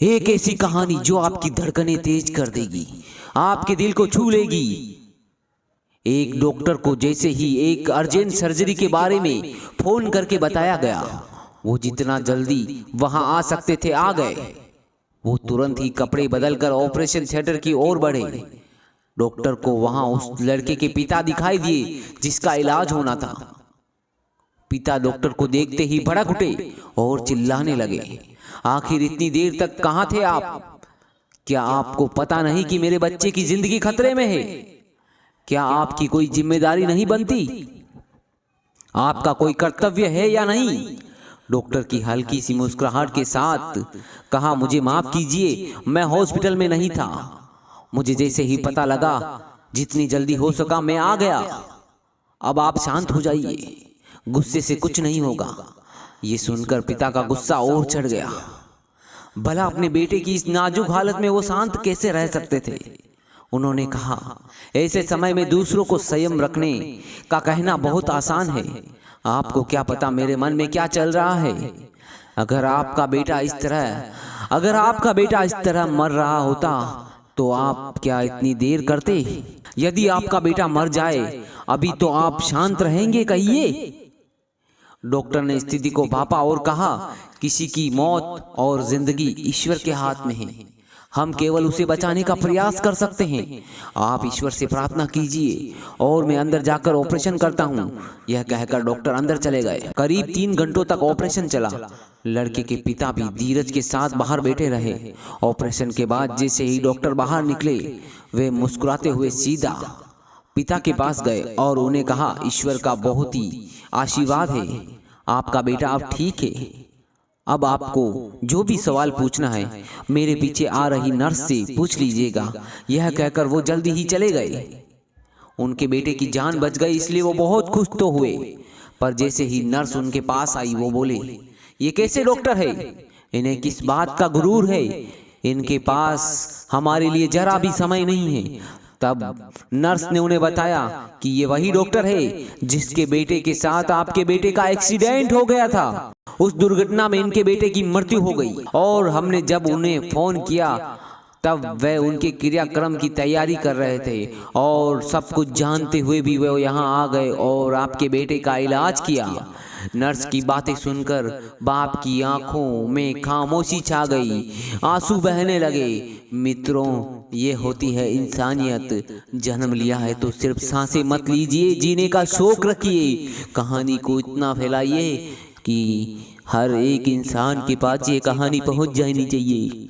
एक ऐसी कहानी जो आपकी धड़कनें तेज कर देगी, आपके दिल को छू लेगी। एक डॉक्टर को जैसे ही एक अर्जेंट सर्जरी के बारे में फोन करके बताया गया, वो जितना जल्दी वहां आ सकते थे आ गए। वो तुरंत ही कपड़े बदलकर ऑपरेशन थिएटर की ओर बढ़े। डॉक्टर को वहां उस लड़के के पिता दिखाई दिए जिसका इलाज होना था। पिता डॉक्टर को देखते ही भड़क उठे और चिल्लाने लगे, आखिर इतनी देर तक कहां थे आप? क्या आपको पता नहीं कि मेरे बच्चे की जिंदगी खतरे में है? क्या आपकी कोई जिम्मेदारी नहीं बनती? आपका कोई कर्तव्य है या नहीं? डॉक्टर की हल्की सी मुस्कुराहट के साथ कहा, मुझे माफ कीजिए, मैं हॉस्पिटल में नहीं था। मुझे जैसे ही पता लगा, जितनी जल्दी हो सका मैं आ गया। अब आप शांत हो जाइए, गुस्से से कुछ नहीं होगा। ये सुनकर पिता का गुस्सा और चढ़ गया। भला अपने बेटे की इस नाजुक हालत में वो शांत कैसे रह सकते थे? उन्होंने कहा, ऐसे समय में दूसरों को संयम रखने का कहना बहुत आसान है। आपको क्या पता मेरे मन में क्या चल रहा है? अगर आपका बेटा इस तरह मर रहा होता तो आप क्या इतनी देर करते? यदि आपका बेटा मर जाए अभी तो आप शांत रहेंगे कहिए? डॉक्टर ने स्थिति को भापा और कहा, किसी की मौत और जिंदगी ईश्वर के हाथ में है। हम केवल उसे बचाने का प्रयास कर सकते हैं। आप ईश्वर से प्रार्थना कीजिए और मैं अंदर जाकर ऑपरेशन करता हूँ। यह कहकर डॉक्टर अंदर चले गए। करीब 3 घंटों तक ऑपरेशन चला। लड़के के पिता भी धीरज के साथ बाहर बैठे रहे। ऑपरेशन के बाद जैसे ही डॉक्टर बाहर निकले, वे मुस्कुराते हुए सीधा पिता के पास गए और उन्हें कहा, ईश्वर का बहुत ही आशीर्वाद है, आपका बेटा अब ठीक है। अब आपको जो भी सवाल पूछना है मेरे पीछे आ रही नर्स से पूछ लीजिएगा। यह कहकर वो जल्दी ही चले गए। उनके बेटे की जान बच गई, इसलिए वो बहुत खुश तो हुए। पर जैसे ही नर्स उनके पास आई, वो बोले, ये कैसे डॉक्टर है? इन्हें किस बात का गुरूर है? इनके पास हमारे लिए जरा भी समय नहीं है। तब नर्स ने उन्हें बताया कि ये वही डॉक्टर है जिसके बेटे के साथ आपके बेटे का एक्सीडेंट हो गया था। उस दुर्घटना में इनके बेटे की मृत्यु हो गई और हमने जब उन्हें फोन किया तब वे उनके क्रियाक्रम की तैयारी कर रहे थे और सब कुछ जानते हुए भी वे यहाँ आ गए और आपके बेटे का इलाज किया। नर्स की बातें सुनकर बाप की आंखों में खामोशी छा गई, आंसू बहने लगे। मित्रों, ये होती है इंसानियत। जन्म लिया है तो सिर्फ सांसें मत लीजिए, जीने का शौक रखिए। कहानी को इतना फैलाइए कि हर एक इंसान के पास ये कहानी पहुंच जानी चाहिए।